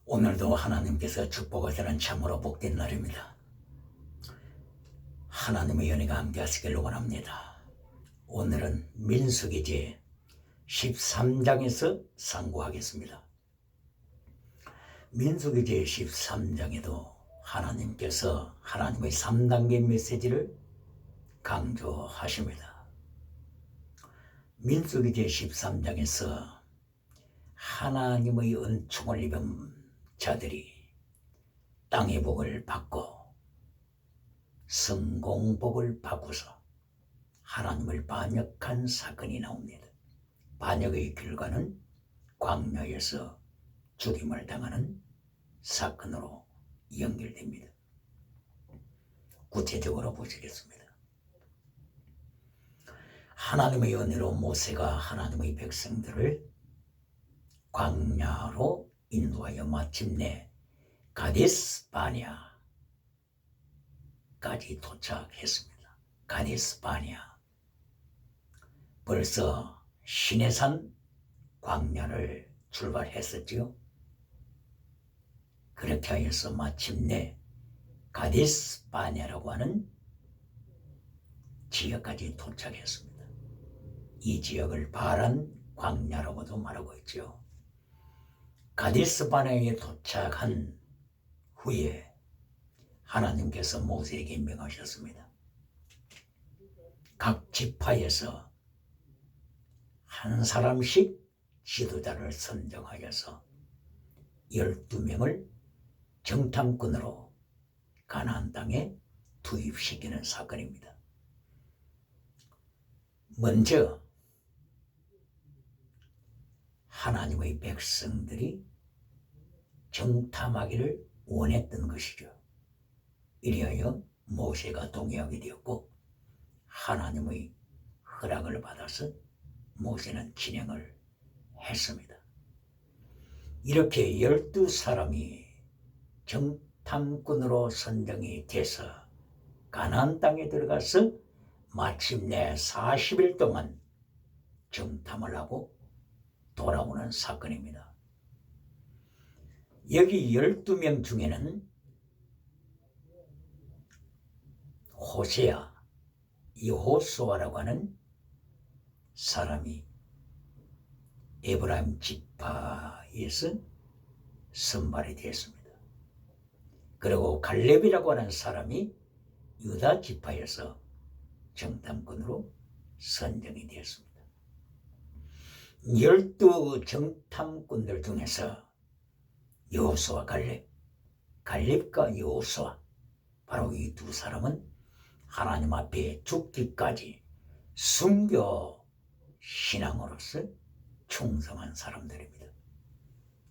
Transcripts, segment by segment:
오늘도 하나님께서 축복하시는 참으로 복된 날입니다. 하나님의 은혜가 함께하시길 원합니다. 오늘은 민수기제 13장에서 상고하겠습니다. 민수기제 13장에도 하나님께서 하나님의 3단계 메시지를 강조하십니다. 민수기제 13장에서 하나님의 은총을 입은 자들이 땅의 복을 받고 성공복을 받고서 하나님을 반역한 사건이 나옵니다. 반역의 결과는 광야에서 죽임을 당하는 사건으로 연결됩니다. 구체적으로 보시겠습니다. 하나님의 은혜로 모세가 하나님의 백성들을 광야로 인도하여 마침내 가데스 바네아까지 도착했습니다. 가데스 바네아, 벌써 시내산 광야를 출발했었지요. 그렇게 하여서 마침내 가데스 바네아라고 하는 지역까지 도착했습니다. 이 지역을 바란 광야라고도 말하고 있죠. 가데스 바네아에 도착한 후에 하나님께서 모세에게 명하셨습니다. 각 지파에서 한 사람씩 지도자를 선정하여서 12명을 정탐꾼으로 가나안 땅에 투입시키는 사건입니다. 먼저 하나님의 백성들이 정탐하기를 원했던 것이죠. 이리하여 모세가 동의하게 되었고 하나님의 허락을 받아서 모세는 진행을 했습니다. 이렇게 12사람이 정탐꾼으로 선정이 돼서 가나안 땅에 들어가서 마침내 40일 동안 정탐을 하고 돌아오는 사건입니다. 여기 12명 중에는 호세아, 여호수아라고 하는 사람이 에브라임 지파에서 선발이 되었습니다. 그리고 갈렙이라고 하는 사람이 유다 지파에서 정탐꾼으로 선정이 되었습니다. 12 정탐꾼들 중에서 여호수아, 갈렙과 여호수아, 바로 이 두 사람은 하나님 앞에 죽기까지 순교 신앙으로서 충성한 사람들입니다.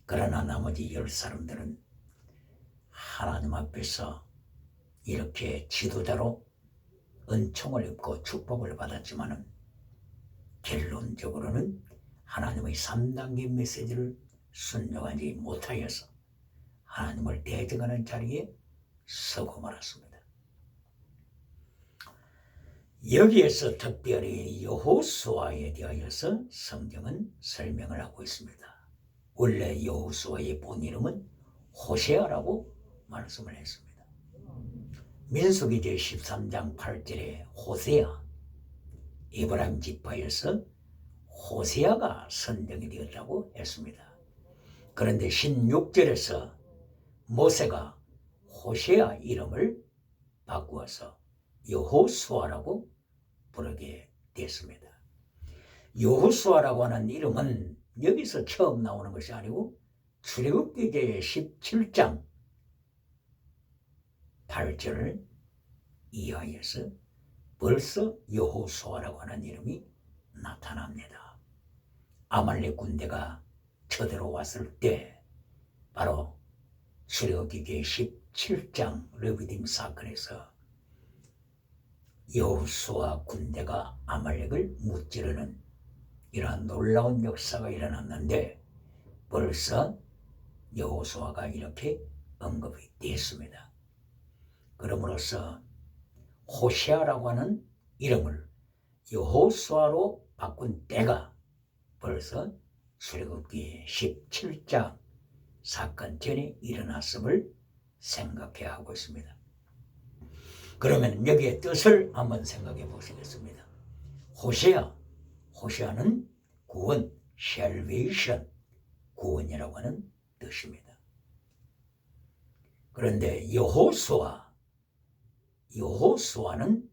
그러나 나머지 10사람들은 하나님 앞에서 이렇게 지도자로 은총을 입고 축복을 받았지만은 결론적으로는 하나님의 3단계 메시지를 순종하지 못하여서 하나님을 대적하는 자리에 서고 말았습니다. 여기에서 특별히 여호수아에 대하여서 성경은 설명을 하고 있습니다. 원래 여호수아의 본 이름은 호세아라고 말씀을 했습니다. 민수기제 13장 8절에 호세아, 에브라임 지파에서 호세아가 선정이 되었다고 했습니다. 그런데 16절에서 모세가 호세아 이름을 바꾸어서 여호수아라고 부르게 됐습니다. 여호수아라고 하는 이름은 여기서 처음 나오는 것이 아니고 출애굽기제 17장 8절을 이하여서 벌써 여호수아라고 하는 이름이 나타납니다. 아말렉 군대가 쳐들어왔을 때 바로 출애굽기제 17장 르비딤 사건에서 여호수아 군대가 아말렉을 무찌르는 이러한 놀라운 역사가 일어났는데 벌써 여호수아가 이렇게 언급이 됐습니다. 그러므로서 호세아라고 하는 이름을 여호수아로 바꾼 때가 벌써 출애굽기 17장 사건 전에 일어났음을 생각해야 하고 있습니다. 그러면 여기에 뜻을 한번 생각해 보시겠습니다. 호세아는 구원, salvation, 구원이라고 하는 뜻입니다. 그런데 여호수아는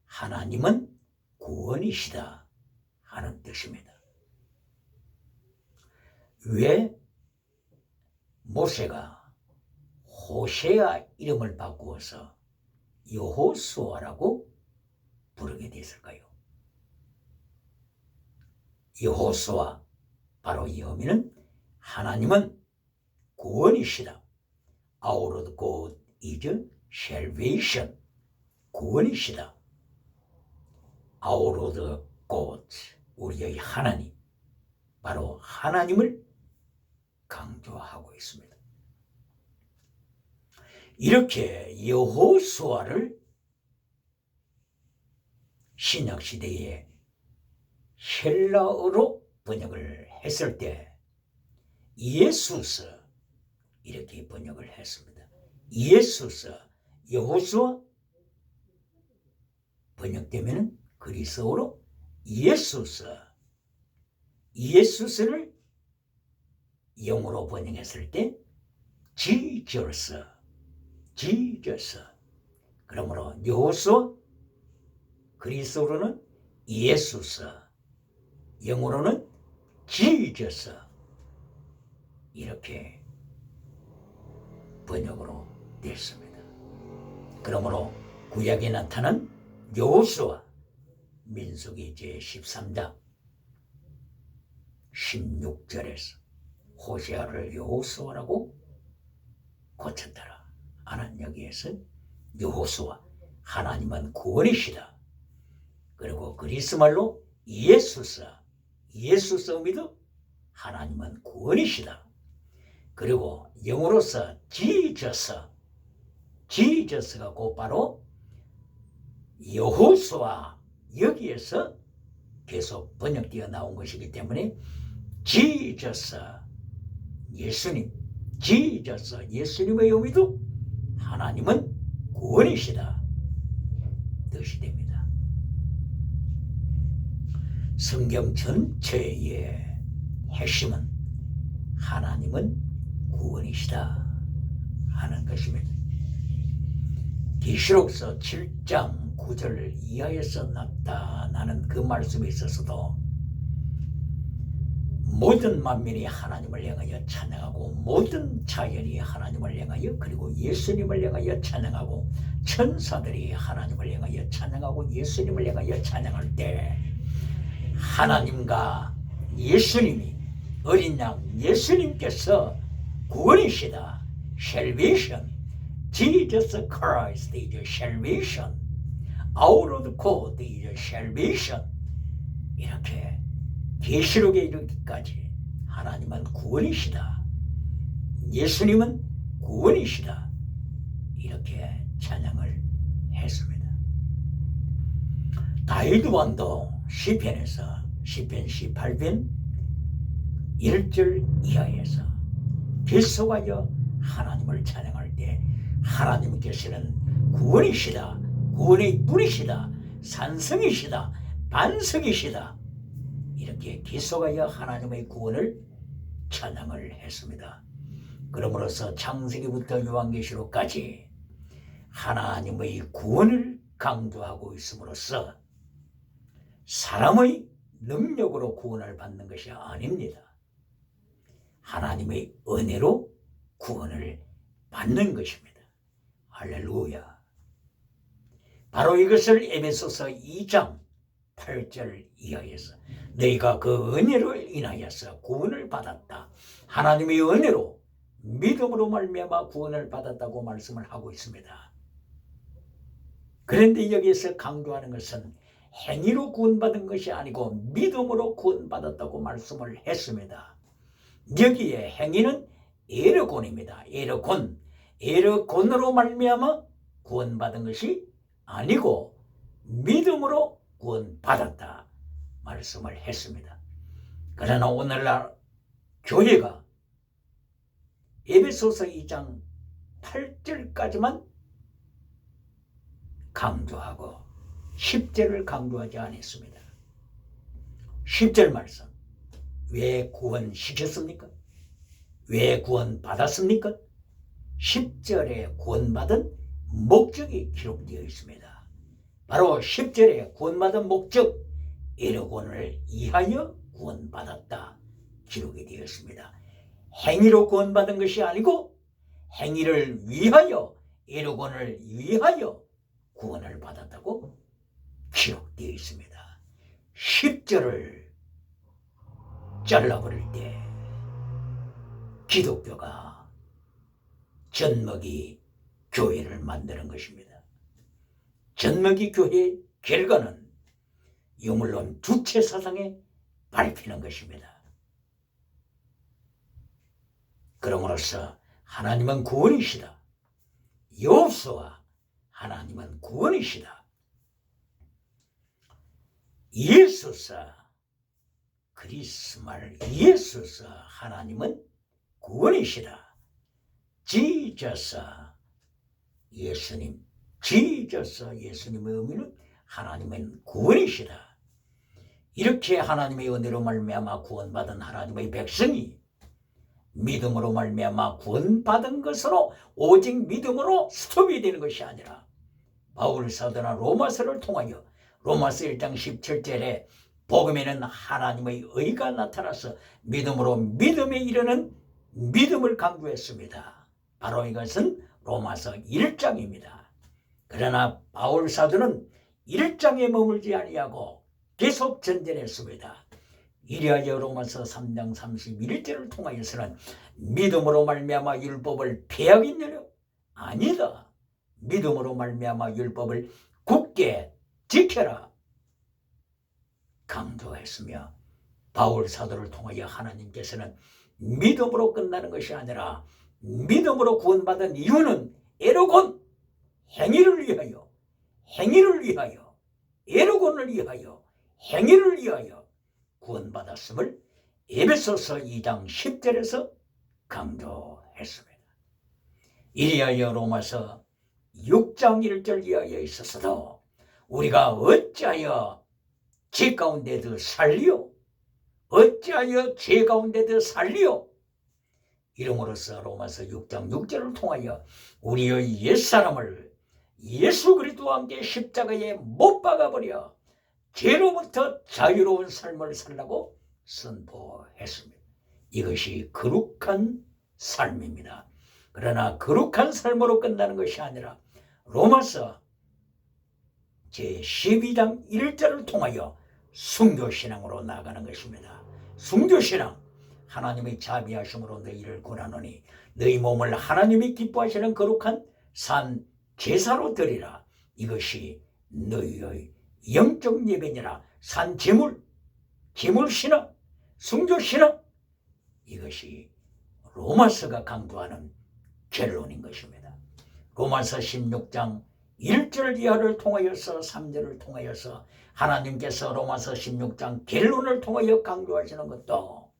하나님은 구원이시다 하는 뜻입니다. 왜 모세가 호세아 이름을 바꾸어서 여호수아라고 부르게 됐을까요? 여호수아, 바로 이 의미는 하나님은 구원이시다. Our God is salvation, 구원이시다. Our God, 우리의 하나님, 바로 하나님을 강조하고 있습니다. 이렇게 여호수아를 신약시대에 헬라어로 번역을 했을 때 예수서 이렇게 번역을 했습니다. 예수서, 여호수아 번역되면 그리스어로 예수서를 영어로 번역했을 때 Jesus. 그러므로 여호수아, 그리스어로는 예수서, 영어로는 Jesus, 이렇게 번역으로 됐습니다. 그러므로 구약에 나타난 여호수아, 민수기 제13장 16절에서 호세아를 여호수아라고 고쳤더라. 하나님 여기에서 여호수아, 하나님은 구원이시다. 그리고 그리스말로 예수서 의미도 하나님은 구원이시다. 그리고 영어로서 지저스가 곧바로 여호수아, 여기에서 계속 번역되어 나온 것이기 때문에 지저스, 예수님, 예수님의 의미도 하나님은 구원이시다 뜻이 됩니다. 성경 전체의 핵심은 하나님은 구원이시다 하는 것입니다. 계시록서 7장 9절 이하에서 나타나는 그 말씀에 있어서도 모든 만민이 하나님을 향하여 찬양하고 모든 자연이 하나님을 향하여 그리고 예수님을 향하여 찬양하고 천사들이 하나님을 향하여 찬양하고 예수님을 향하여 찬양할 때 하나님과 예수님이 어린 양 예수님께서 구원이시다. Salvation. Jesus Christ is salvation. Our Lord God is salvation. 이렇게 계시록에 이르기까지 하나님은 구원이시다. 예수님은 구원이시다. 이렇게 찬양을 했습니다. 다윗 왕도 시편에서 시편 18편 1절 이하에서 계속하여 하나님을 찬양할 때 하나님께서는 구원이시다, 구원의 뿌리시다, 산성이시다, 반석이시다, 이렇게 계속하여 하나님의 구원을 찬양을 했습니다. 그러므로서 창세기부터 요한계시록까지 하나님의 구원을 강조하고 있음으로써 사람의 능력으로 구원을 받는 것이 아닙니다. 하나님의 은혜로 구원을 받는 것입니다. 할렐루야. 바로 이것을 에베소서 2장 8절 이하에서 너희가 그 은혜를 인하여서 구원을 받았다. 하나님의 은혜로 믿음으로 말미암아 구원을 받았다고 말씀을 하고 있습니다. 그런데 여기에서 강조하는 것은 행위로 구원받은 것이 아니고 믿음으로 구원받았다고 말씀을 했습니다. 여기에 행위는 에르곤입니다. 에르곤으로 말미암아 구원받은 것이 아니고 믿음으로 구원받았다 말씀을 했습니다. 그러나 오늘날 교회가 에베소서 2장 8절까지만 강조하고 10절을 강조하지 않았습니다. 10절 말씀, 왜 구원시켰습니까? 왜 구원받았습니까? 10절에 구원받은 목적이 기록되어 있습니다. 바로 10절에 구원받은 목적, 에르곤을 위하여 구원받았다 기록이 되었습니다. 행위로 구원받은 것이 아니고 행위를 위하여, 에르곤을 위하여 구원을 받았다고 기록되어 있습니다. 10절을 잘라버릴 때 기독교가 젖먹이 교회를 만드는 것입니다. 젖먹이 교회의 결과는 유물론 주체 사상에 밟히는 것입니다. 그러므로서 하나님은 구원이시다. 여호수아, 하나님은 구원이시다. 예수사, 그리스말 예수사, 하나님은 구원이시다. 지저사, 예수님, 지저사, 예수님의 의미는 하나님은 구원이시다. 이렇게 하나님의 은혜로 말미암아 구원받은 하나님의 백성이 믿음으로 말미암아 구원받은 것으로 오직 믿음으로 스톱이 되는 것이 아니라 바울 사도나 로마서를 통하여 로마서 1장 17절에 복음에는 하나님의 의가 나타나서 믿음으로 믿음에 이르는 믿음을 강조했습니다. 바로 이것은 로마서 1장입니다. 그러나 바울 사도는 1장에 머물지 아니하고 계속 전전했습니다. 이리하여 로마서 3장 31절을 통하여서는 믿음으로 말미암아 율법을 폐하겠느냐? 아니다. 믿음으로 말미암아 율법을 굳게 지켜라 강조했으며, 바울 사도를 통하여 하나님께서는 믿음으로 끝나는 것이 아니라 믿음으로 구원받은 이유는 에르곤, 행위를 위하여, 행위를 위하여, 에르곤을 위하여, 행위를 위하여 구원받았음을 에베소서 2장 10절에서 강조했습니다. 이리하여 로마서 6장 1절 이하에 있어서도 우리가 어찌하여 죄 가운데 더 살리요? 어찌하여 죄 가운데 더 살리요? 이름으로써 로마서 6장 6절을 통하여 우리의 옛사람을 예수 그리스도와 함께 십자가에 못 박아버려 죄로부터 자유로운 삶을 살라고 선포했습니다. 이것이 거룩한 삶입니다. 그러나 거룩한 삶으로 끝나는 것이 아니라 로마서 제12장 1절을 통하여 순교신앙으로 나아가는 것입니다. 순교신앙, 하나님의 자비하심으로 너희를 구하노니 너희 몸을 하나님이 기뻐하시는 거룩한 산 제사로 드리라. 이것이 너희의 영적 예배니라. 산 제물, 제물신앙, 순교신앙, 이것이 로마서가 강조하는 결론인 것입니다. 로마서 16장 1절 이하를 통하여서 3절을 통하여서 하나님께서 로마서 16장 결론을 통하여 강조하시는 것도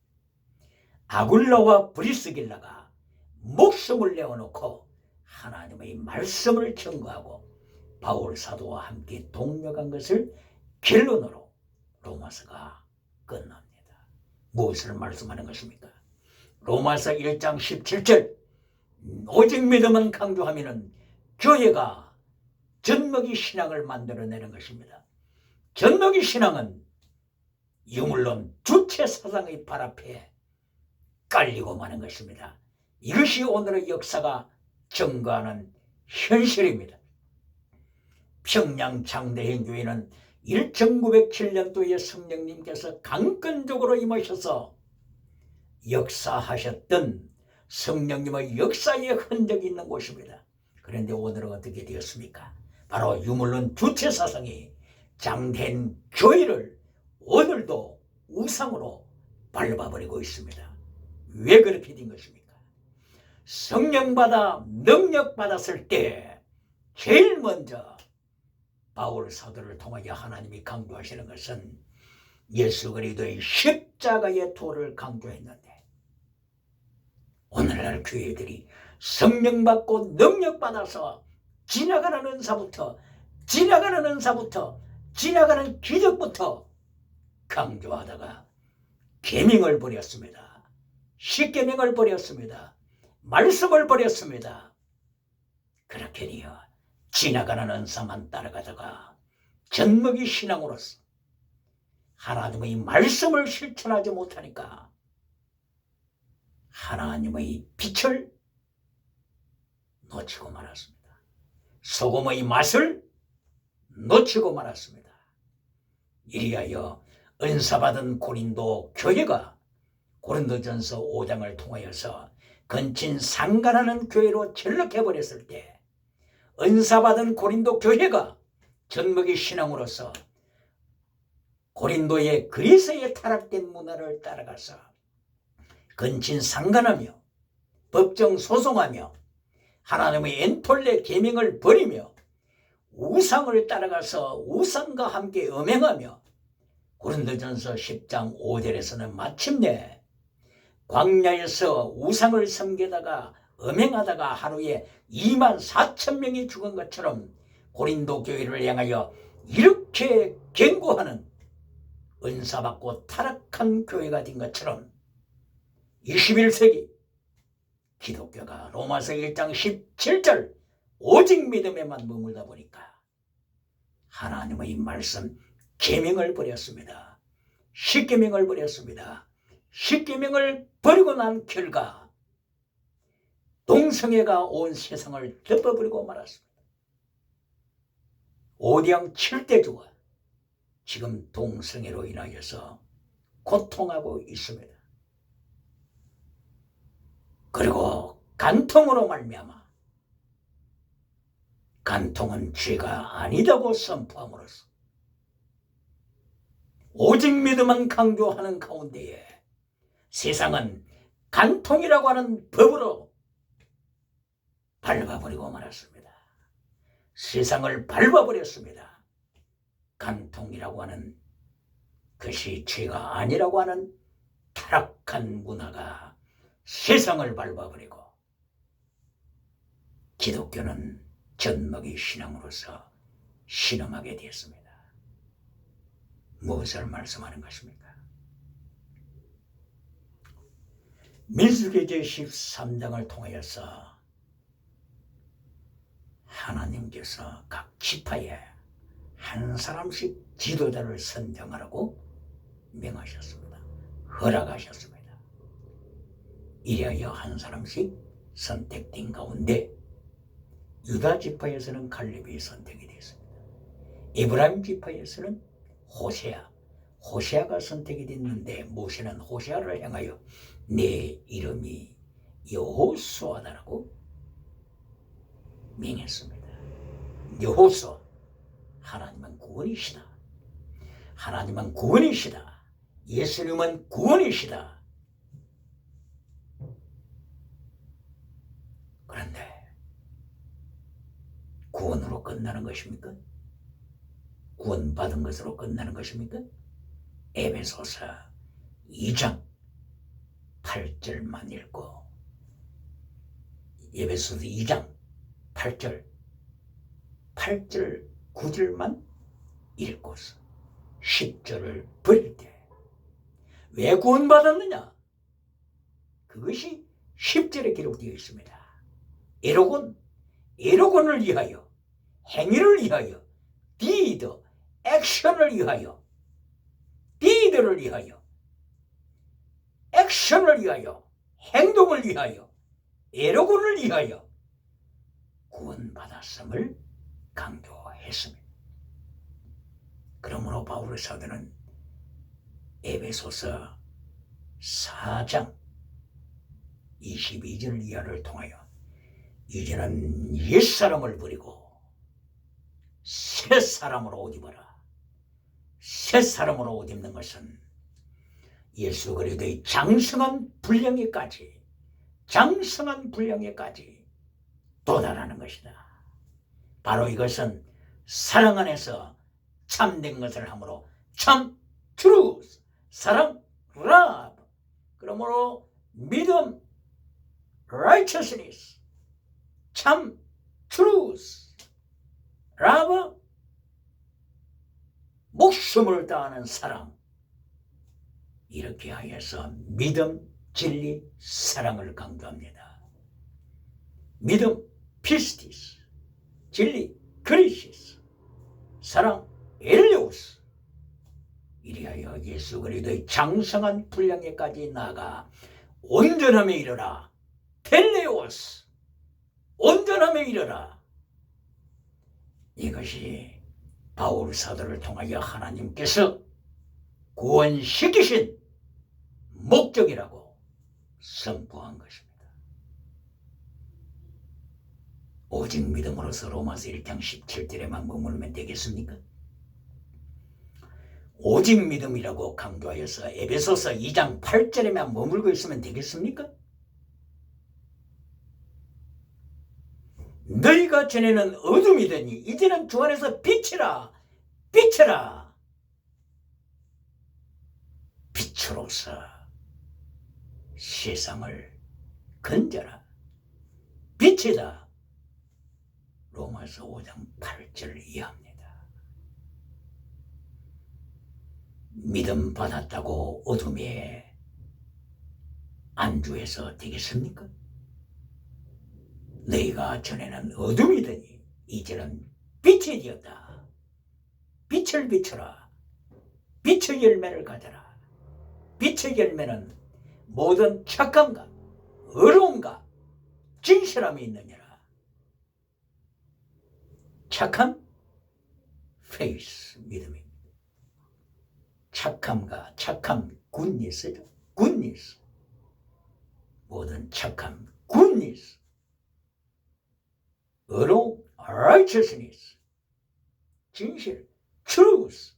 아굴라와 브리스길라가 목숨을 내어놓고 하나님의 말씀을 증거하고 바울 사도와 함께 동력한 것을 결론으로 로마서가 끝납니다. 무엇을 말씀하는 것입니까? 로마서 1장 17절 오직 믿음은 강조하면은 교회가 젖먹이 신앙을 만들어내는 것입니다. 젖먹이 신앙은 유물론 주체 사상의 발 앞에 깔리고 마는 것입니다. 이것이 오늘의 역사가 증거하는 현실입니다. 평양 장대행교회는 1907년도에 성령님께서 강권적으로 임하셔서 역사하셨던 성령님의 역사의 흔적이 있는 곳입니다. 그런데 오늘은 어떻게 되었습니까? 바로 유물론 주체 사상이 장된 교회를 오늘도 우상으로 밟아버리고 있습니다. 왜 그렇게 된 것입니까? 성령받아 능력받았을 때 제일 먼저 바울 사도를 통하여 하나님이 강조하시는 것은 예수 그리스도의 십자가의 도를 강조했는데, 오늘날 오늘날 교회들이 성령 받고 능력 받아서 지나가는 은사부터 지나가는 기적부터 강조하다가 계명을 버렸습니다. 십계명을 버렸습니다. 말씀을 버렸습니다. 그렇게 되어 지나가는 은사만 따라가다가 젖먹이 신앙으로서 하나님의 말씀을 실천하지 못하니까 하나님의 빛을 놓치고 말았습니다. 소금의 맛을 놓치고 말았습니다. 이리하여 은사받은 고린도 교회가 고린도전서 5장을 통하여서 근친상간하는 교회로 전락해버렸을 때 은사받은 고린도 교회가 젖먹이 신앙으로서 고린도의 그리스의 타락된 문화를 따라가서 근친상간하며 법정 소송하며 하나님의 엔톨레 계명을 버리며 우상을 따라가서 우상과 함께 음행하며 고린도전서 10장 5절에서는 마침내 광야에서 우상을 섬기다가 음행하다가 하루에 24,000명이 죽은 것처럼 고린도 교회를 향하여 이렇게 경고하는 은사받고 타락한 교회가 된 것처럼 21세기 기독교가 로마서 1장 17절 오직 믿음에만 머물다 보니까 하나님의 말씀 계명을 버렸습니다. 십계명을 버렸습니다. 십계명을 버리고 난 결과 동성애가 온 세상을 덮어버리고 말았습니다. 오대양 7대주가 지금 동성애로 인하여서 고통하고 있습니다. 그리고 간통으로 말미암아 간통은 죄가 아니다고 선포함으로써 오직 믿음만 강조하는 가운데에 세상은 간통이라고 하는 법으로 밟아버리고 말았습니다. 세상을 밟아버렸습니다. 간통이라고 하는 것이 죄가 아니라고 하는 타락한 문화가 세상을 밟아버리고 기독교는 젖먹이 신앙으로서 신음하게 되었습니다. 무엇을 말씀하는 것입니까? 민수기 제13장을 통하여서 하나님께서 각 지파에 한 사람씩 지도자를 선정하라고 명하셨습니다. 허락하셨습니다. 이래야 한 사람씩 선택된 가운데 유다 지파에서는 갈렙이 선택이 됐습니다. 에브라임 지파에서는 호세아가 선택이 됐는데 모세는 호세아를 향하여 내 이름이 여호수아다라고 명했습니다. 여호수아, 하나님은 구원이시다. 하나님은 구원이시다. 예수님은 구원이시다. 그런데 구원으로 끝나는 것입니까? 구원받은 것으로 끝나는 것입니까? 에베소서 2장 8절만 읽고 에베소서 2장 8절 9절만 읽고서 10절을 버릴 때 왜 구원받았느냐? 그것이 10절에 기록되어 있습니다. 에로곤을 위하여, 행위를 위하여, 디드, 액션을 위하여, 디드를 위하여, 액션을 위하여, 행동을 위하여, 에로곤을 위하여 구원받았음을 강조했습니다. 그러므로 바울 사도는 에베소서 4장 22절 이하를 통하여 이제는 옛사람을 버리고 새사람으로 옷 입어라. 새사람으로 옷 입는 것은 예수 그리스도의 장성한 분량에까지 도달하는 것이다. 바로 이것은 사랑 안에서 참된 것을 함으로 참 truth, 사랑, love, 그러므로 믿음, righteousness, 참 truth, love, 목숨을 다하는 사랑, 이렇게 하여서 믿음, 진리, 사랑을 강조합니다. 믿음, 피스티스, 진리, 그리시스, 사랑, 엘레오스. 이리하여 예수 그리스도의 장성한 분량에까지 나아가 온전함에 이르라. 텔레오스, 온전함에 이르라. 이것이 바울 사도를 통하여 하나님께서 구원시키신 목적이라고 선포한 것입니다. 오직 믿음으로서 로마서 1장 17절에만 머물면 되겠습니까? 오직 믿음이라고 강조하여서 에베소서 2장 8절에만 머물고 있으면 되겠습니까? 너희가 전에는 어둠이더니 이제는 주 안에서 빛이라. 빛이라. 빛으로서 세상을 건져라. 빛이다. 로마서 5장 8절을 이해합니다. 믿음 받았다고 어둠에 안주해서 되겠습니까? 너희가 전에는 어둠이더니 이제는 빛이 되었다. 빛을 비춰라. 빛의 열매를 가져라. 빛의 열매는 모든 착함과 의로움과 진실함이 있느니라. 착함, faith, 믿음입니다. 착함과 착함, 굿니스죠. 굿니스. 모든 착함, 굿니스. 의로움, righteousness. 진실, truth.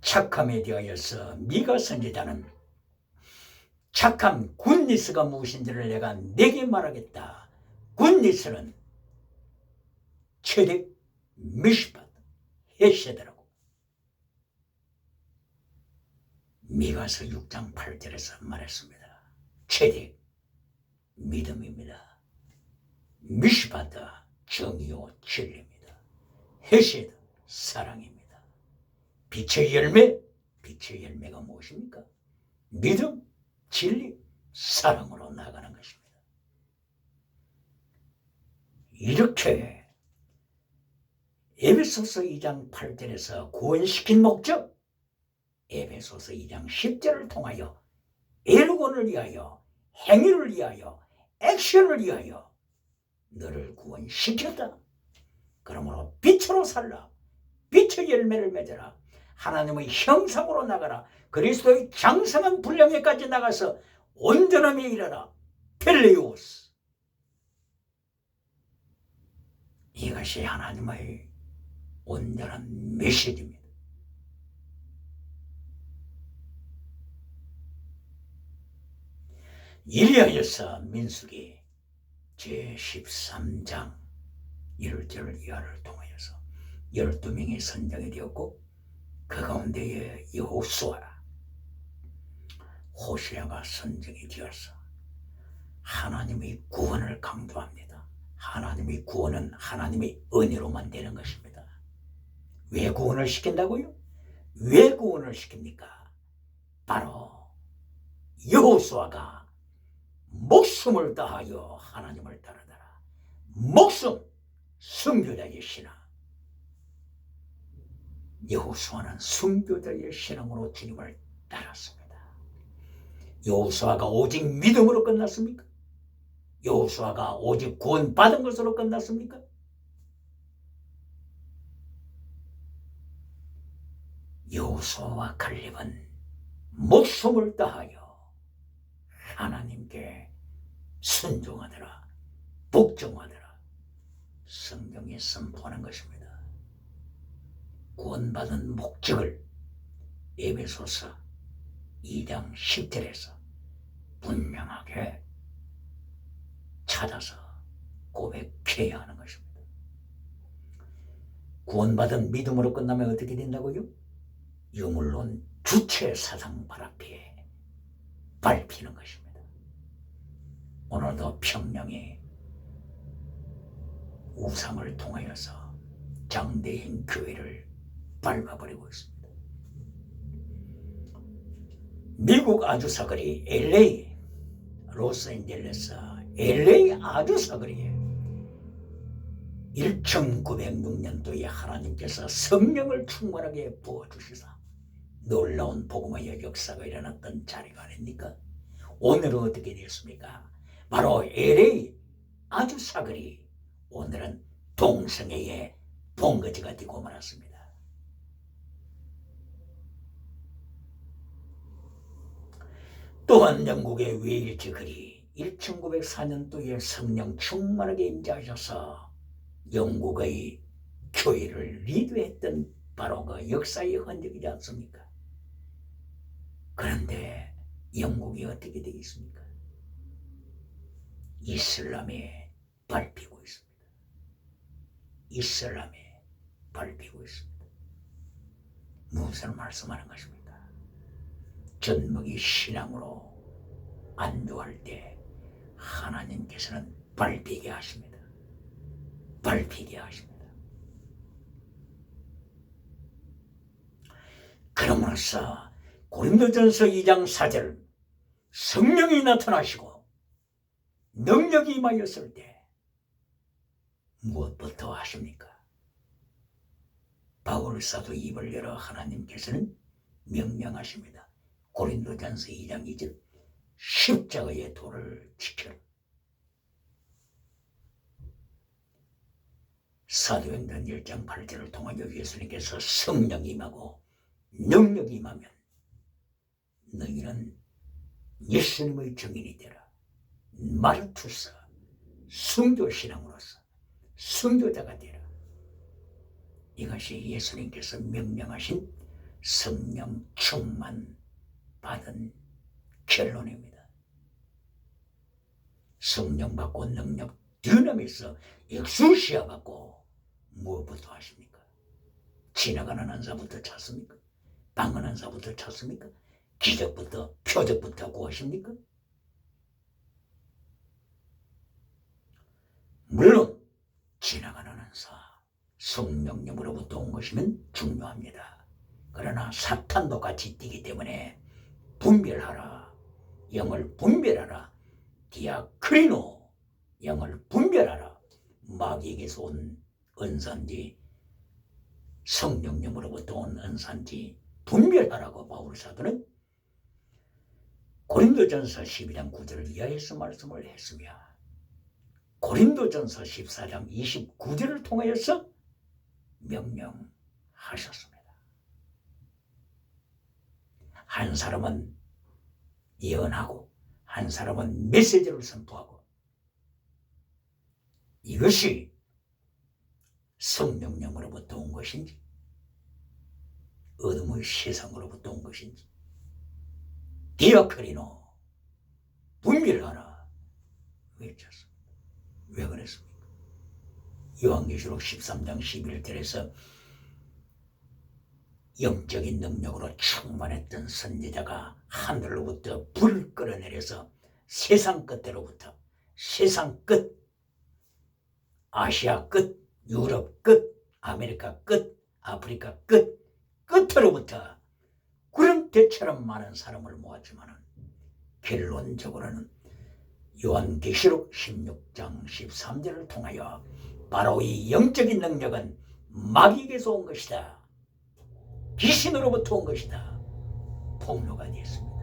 착함에 대하여서 미가 선지자는 착함, 굿니스가 무엇인지를 내가 네게 말하겠다. 굿니스는 체득, 미시팟, 헤세드라고. 미가서 6장 8절에서 말했습니다. 체득, 믿음입니다. 미시팟, 정의요 진리입니다. 헤세드, 사랑입니다. 빛의 열매, 빛의 열매가 무엇입니까? 믿음, 진리, 사랑으로 나가는 것입니다. 이렇게 에베소서 2장 8절에서 구원시킨 목적, 에베소서 2장 10절을 통하여 에르곤을 위하여, 행위를 위하여, 액션을 위하여 너를 구원시켰다. 그러므로 빛으로 살라. 빛의 열매를 맺어라. 하나님의 형상으로 나가라. 그리스도의 장성한 분량에까지 나가서 온전함에 이르라. 텔레오스. 이것이 하나님의 온전한 메시지입니다. 이리하여서 민수기 제13장 1절 이하를 통하여서 12명이 선정이 되었고 그 가운데에 여호수아, 호시아가 선정이 되어서 하나님의 구원을 강조합니다. 하나님의 구원은 하나님의 은혜로만 되는 것입니다. 왜 구원을 시킨다고요? 왜 구원을 시킵니까? 바로 여호수아가 목숨을 다하여 하나님을 따르더라. 목숨, 순교자의 신앙. 여호수아는 순교자의 신앙으로 주님을 따랐습니다. 여호수아가 오직 믿음으로 끝났습니까? 여호수아가 오직 구원받은 것으로 끝났습니까? 여호수아와 갈렙은 목숨을 다하여 하나님께 순종하더라, 복종하더라. 성경에 선포하는 것입니다. 구원받은 목적을 에베소서 2장 10절에서 분명하게 찾아서 고백해야 하는 것입니다. 구원받은 믿음으로 끝나면 어떻게 된다고요? 유물론 주체 사상 발 앞에 밟히는 것입니다. 오늘도 평양에 우상을 통하여서 장대인 교회를 밟아버리고 있습니다. 미국 아주 사거리 LA, 로스앤젤레스 LA 아주 사거리에 1906년도에 하나님께서 성령을 충만하게 부어주시사 놀라운 복음의 역사가 일어났던 자리가 아닙니까? 오늘은 어떻게 됐습니까? 바로 LA 아주 사거리, 오늘은 동성애의 본거지가 되고 말았습니다. 또한 영국의 웨일즈 거리 1904년도에 성령 충만하게 임재하셔서 영국의 교회를 리드했던 바로 그 역사의 흔적이지 않습니까? 그런데 영국이 어떻게 되겠습니까? 이슬람에 밟히고 있습니다. 이슬람에 밟히고 있습니다. 무엇을 말씀하는 것입니까? 젖먹이 신앙으로 안주할 때 하나님께서는 밟히게 하십니다. 밟히게 하십니다. 그러므로서 고린도전서 2장 4절 성령이 나타나시고 능력이 임하였을 때 무엇부터 하십니까? 바울 사도 입을 열어 하나님께서는 명령하십니다. 고린도전서 2장 2절 십자가의 도를 지켜라. 사도행전 1장 8절을 통하여 예수님께서 성령이 임하고 능력이 임하면 너희는 예수님의 증인이 되라. 마르투스 순교신앙으로서 순교자가 되라. 이것이 예수님께서 명령하신 성령 충만 받은 결론입니다. 성령 받고 능력 드나미서 엑수시아 받고 무엇부터 하십니까? 지나가는 한사부터 찾습니까? 방언한 사부터 찾습니까? 기적부터 표적부터 구하십니까? 물론 지나가는 한사 성령님으로부터 온 것이면 중요합니다. 그러나 사탄도 같이 뛰기 때문에 분별하라. 영을 분별하라. 디아크리노 영을 분별하라. 마귀에게서 온 은사인지 성령님으로부터 온 은사인지 분별하라고 바울 사도는 고린도전서 12장 9절을 이하에서 말씀을 했으며 고린도전서 14장 29절을 통하여서 명령하셨습니다. 한 사람은 예언하고 한 사람은 메시지를 선포하고 이것이 성령님으로부터 온 것인지 어둠의 세상으로부터 온 것인지 디아크리노 분별하라 외쳤습니다. 왜 그랬습니까? 요한계시록 13장 11절에서 영적인 능력으로 충만했던 선지자가 하늘로부터 불을 끌어내려서 세상 끝으로부터 세상 끝, 아시아 끝, 유럽 끝, 아메리카 끝, 아프리카 끝, 끝으로부터 구름대처럼 많은 사람을 모았지만 결론적으로는 요한계시록 16장 13절을 통하여 바로 이 영적인 능력은 마귀에게서 온 것이다. 귀신으로부터 온 것이다. 폭로가 되었습니다.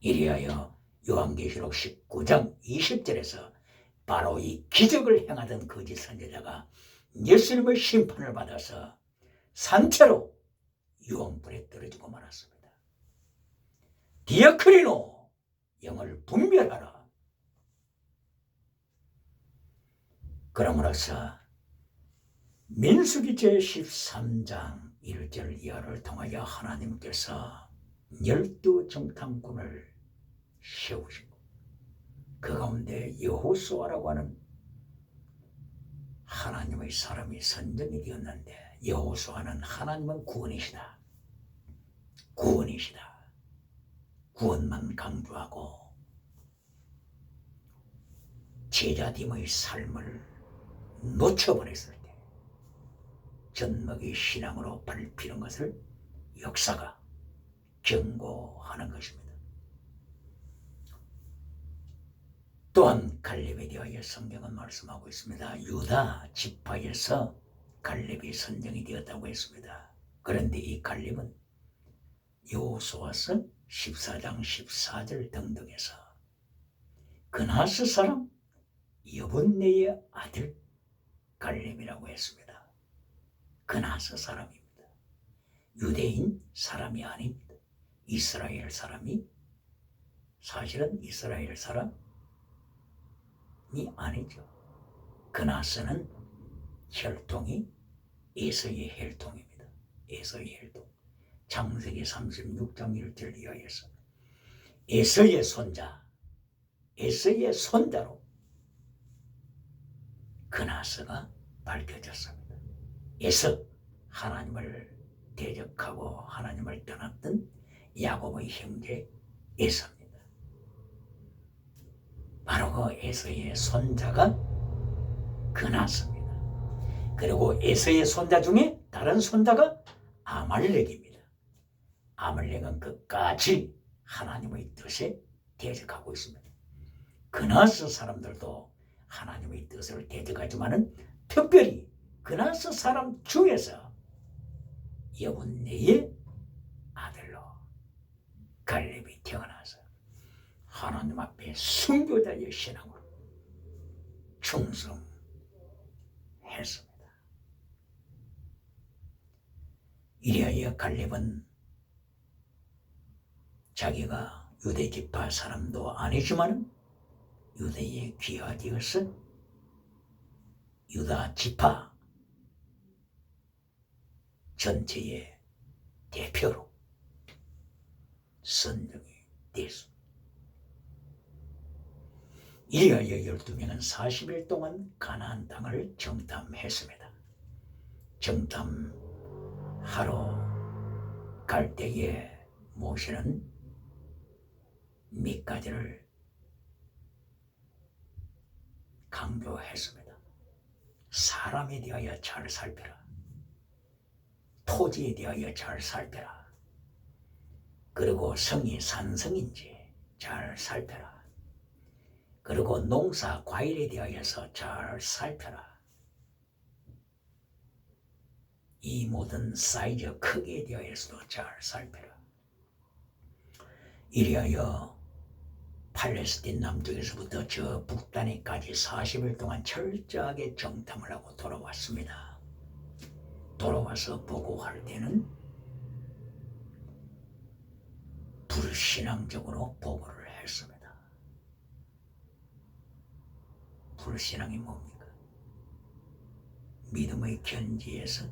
이리하여 요한계시록 19장 20절에서 바로 이 기적을 행하던 거짓 선지자가 예수님의 심판을 받아서 산채로 유황불에 떨어지고 말았습니다. 디아크리노 영을 분별하라. 그러므로서 민수기 제13장 1절 이하를 통하여 하나님께서 12정탐꾼을 세우시고 그 가운데 여호수아라고 하는 하나님의 사람이 선정이 되었는데 여호수아는 하나님은 구원이시다. 구원이시다. 구원만 강조하고 제자됨의 삶을 놓쳐버렸을 때 젖먹이 신앙으로 밟히는 것을 역사가 경고하는 것입니다. 또한 갈렙에 대하여 성경은 말씀하고 있습니다. 유다 지파에서 갈렙이 선정이 되었다고 했습니다. 그런데 이 갈렙은 여호수아서 14장 14절 등등에서 그나스 사람 여분네의 아들 갈렙이라고 했습니다. 그나스 사람입니다. 유대인 사람이 아닙니다. 이스라엘 사람이 사실은 이스라엘 사람이 아니죠. 그나스는 혈통이 에서의 혈통입니다. 에서의 혈통. 창세기 36장 1절 이하에서 에서의 손자, 에서의 손자로 그나스가 밝혀졌습니다. 에서, 하나님을 대적하고 하나님을 떠났던 야곱의 형제 에서입니다. 바로 그 에서의 손자가 그나스입니다. 그리고 에서의 손자 중에 다른 손자가 아말렉입니다. 아말렉은 끝까지 하나님의 뜻에 대적하고 있습니다. 그나스 사람들도 하나님의 뜻을 대적하지만은 특별히 그나스 사람 중에서 여분네의 아들로 갈렙이 태어나서 하나님 앞에 순교자의 신앙으로 충성했습니다. 이리하여 갈렙은 자기가 유대 지파 사람도 아니지만 유대에 귀화되어서 유다 지파 전체의 대표로 선정이 되었습니다. 이리하여 12명은 40일 동안 가나안 땅을 정탐했습니다. 정탐하러 갈 때에 모세는 몇 가지를 강조했습니다. 사람에 대하여 잘 살펴라. 토지에 대하여 잘 살펴라. 그리고 성이 산성인지 잘 살펴라. 그리고 농사 과일에 대하여서 잘 살펴라. 이 모든 사이즈 크기에 대하여서도 잘 살펴라. 이리하여 팔레스틴 남쪽에서부터 저 북단에까지 40일 동안 철저하게 정탐을 하고 돌아왔습니다. 돌아와서 보고할 때는 불신앙적으로 보고를 했습니다. 불신앙이 뭡니까? 믿음의 견지에서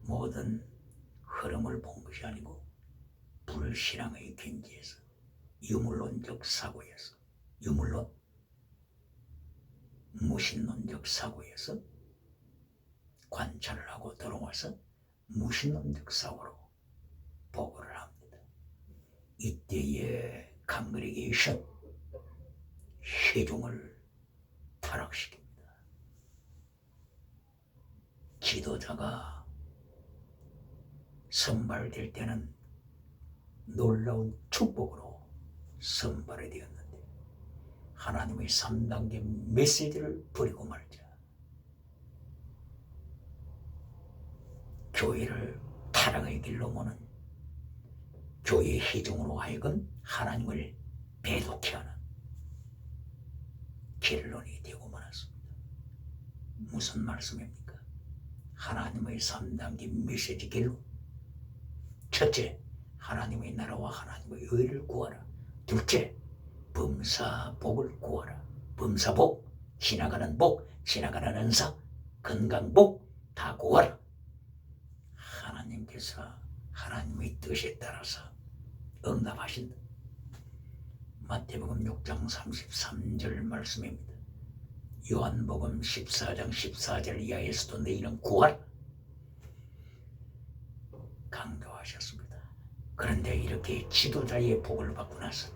모든 흐름을 본 것이 아니고 불신앙의 견지에서 유물론적 사고에서 유물론 무신론적 사고에서 관찰을 하고 들어와서 무신론적 사고로 보고를 합니다. 이때의 컨그리게이션 회중을 타락시킵니다. 지도자가 선발될 때는 놀라운 축복으로 선발이 되었는데 하나님의 3단계 메시지를 버리고 말자. 교회를 타락의 길로 모는 교회의 회중으로 하여금 하나님을 배도케 하는 결론이 되고 말았습니다. 무슨 말씀입니까? 하나님의 3단계 메시지 길로 첫째, 하나님의 나라와 하나님의 의를 구하라. 둘째, 범사복을 구하라. 범사복, 지나가는 복, 지나가는 은사, 건강복 다 구하라. 하나님께서 하나님의 뜻에 따라서 응답하신다. 마태복음 6장 33절 말씀입니다. 요한복음 14장 14절 이하에서도 너희는 구하라. 강조하셨습니다. 그런데 이렇게 지도자의 복을 받고 나서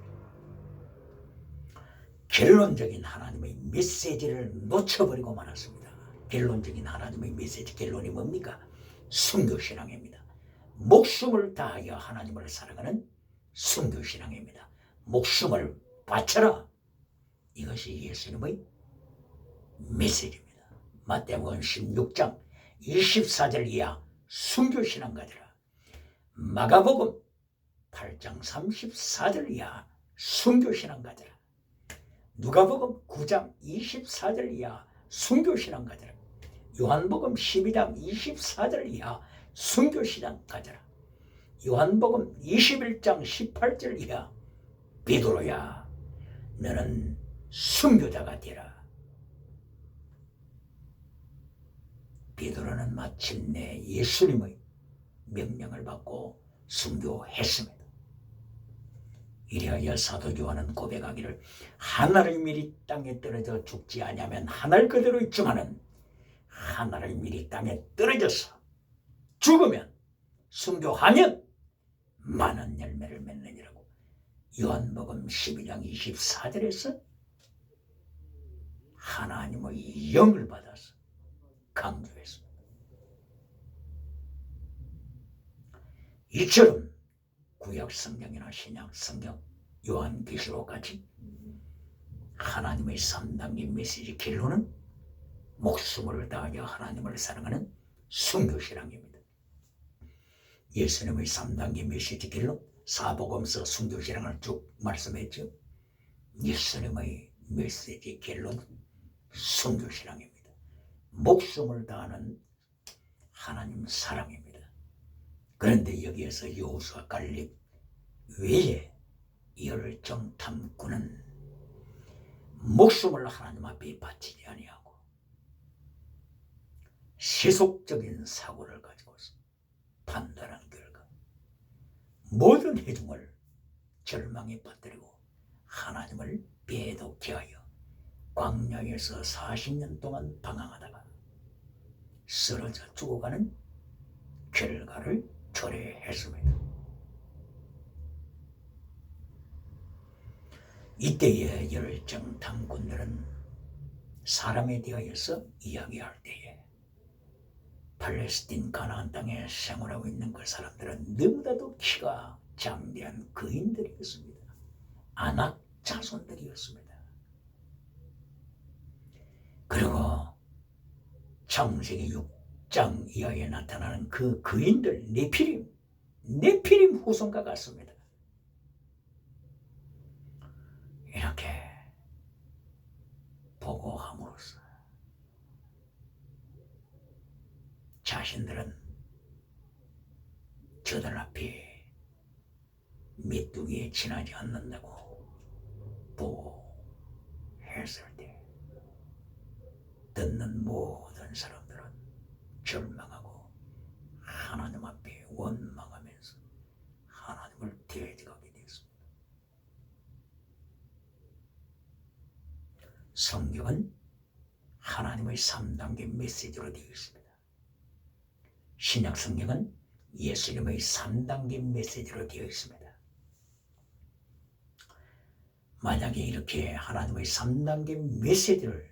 결론적인 하나님의 메시지를 놓쳐버리고 말았습니다. 결론적인 하나님의 메시지, 결론이 뭡니까? 순교신앙입니다. 목숨을 다하여 하나님을 사랑하는 순교신앙입니다. 목숨을 바쳐라. 이것이 예수님의 메시지입니다. 마태복음 16장 24절 이하 순교신앙가들아, 마가복음 8장 34절 이하 순교신앙가들아, 누가복음 9장 24절 이하 순교신앙가들아, 요한복음 12장 24절 이하 순교신앙가들아, 요한복음 21장 18절 이하 베드로야, 너는 순교자가 되라. 베드로는 마침내 예수님의 명령을 받고 순교했습니다. 이리하여 사도 요한은 고백하기를, 하나의 밀이 땅에 떨어져 죽지 아니하면 하늘 그대로 있지만은 하나의 밀이 땅에 떨어져서 죽으면, 순교하면 많은 열매를 맺느니라고 요한복음 12장 24절에서 하나님의 영을 받아서 강조했습니다. 이처럼 구약 성경이나 신약 성경, 요한계시록까지 하나님의 3단계 메시지 결론은 목숨을 다하여 하나님을 사랑하는 순교신앙입니다. 예수님의 3단계 메시지 결론, 사복음서 순교신앙을 쭉 말씀했죠. 예수님의 메시지 결론은 순교신앙입니다. 목숨을 다하는 하나님 사랑입니다. 그런데 여기에서 여호수아 갈렙 외에 열정탐꾼은 목숨을 하나님 앞에 바치지 아니하고 세속적인 사고를 가지고서 판단한 결과 모든 회중을 절망에 빠뜨리고 하나님을 배독케 하여 광야에서 40년 동안 방황하다가 쓰러져 죽어가는 결과를 초래했습니다. 이때의 열정 탐꾼들은 사람에 대하여서 이야기할 때에 팔레스틴 가나안 땅에 생활하고 있는 그 사람들은 너무나도 키가 장대한 거인들이었습니다. 아낙 자손들이었습니다. 그리고 창세기 6장 이하에 나타나는 그 거인들, 네피림 후손과 같습니다. 이렇게 보고함으로써 자신들은 저들 앞에 메뚜기에 지나지 않는다고 보고했을 때 듣는 모든 사람들은 절망하고 하나님 앞에 원망하면서 하나님을 대적하게 되었습니다. 성경은 하나님의 3단계 메시지로 되어 있습니다. 신약 성경은 예수님의 3단계 메시지로 되어 있습니다. 만약에 이렇게 하나님의 3단계 메시지를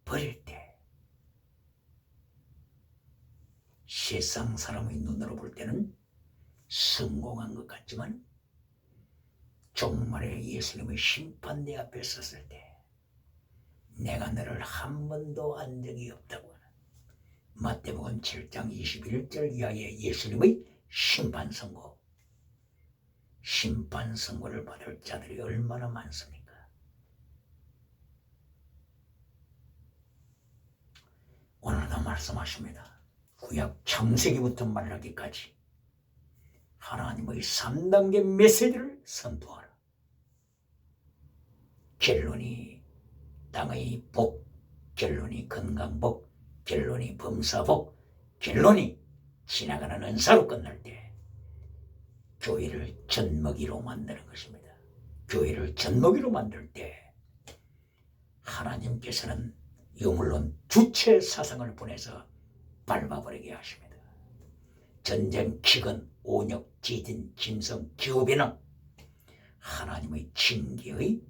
버릴 때 세상 사람의 눈으로 볼 때는 성공한 것 같지만 종말에 예수님의 심판대 앞에 섰을 때 내가 너를 한 번도 안 적이 없다고 하는 마태복음 7장 21절 이하의 예수님의 심판선고를 받을 자들이 얼마나 많습니까? 오늘도 말씀하십니다. 구약 창세기부터 말라기까지 하나님의 3단계 메시지를 선포하라. 결론이 땅의 복, 결론이 건강복, 결론이 범사복, 결론이 지나가는 은사로 끝날 때 교회를 젖먹이로 만드는 것입니다. 교회를 젖먹이로 만들 때 하나님께서는 유물론 주체 사상을 보내서 밟아버리게 하십니다. 전쟁, 기근, 온역, 지진, 짐승, 기후변화 하나님의 징계의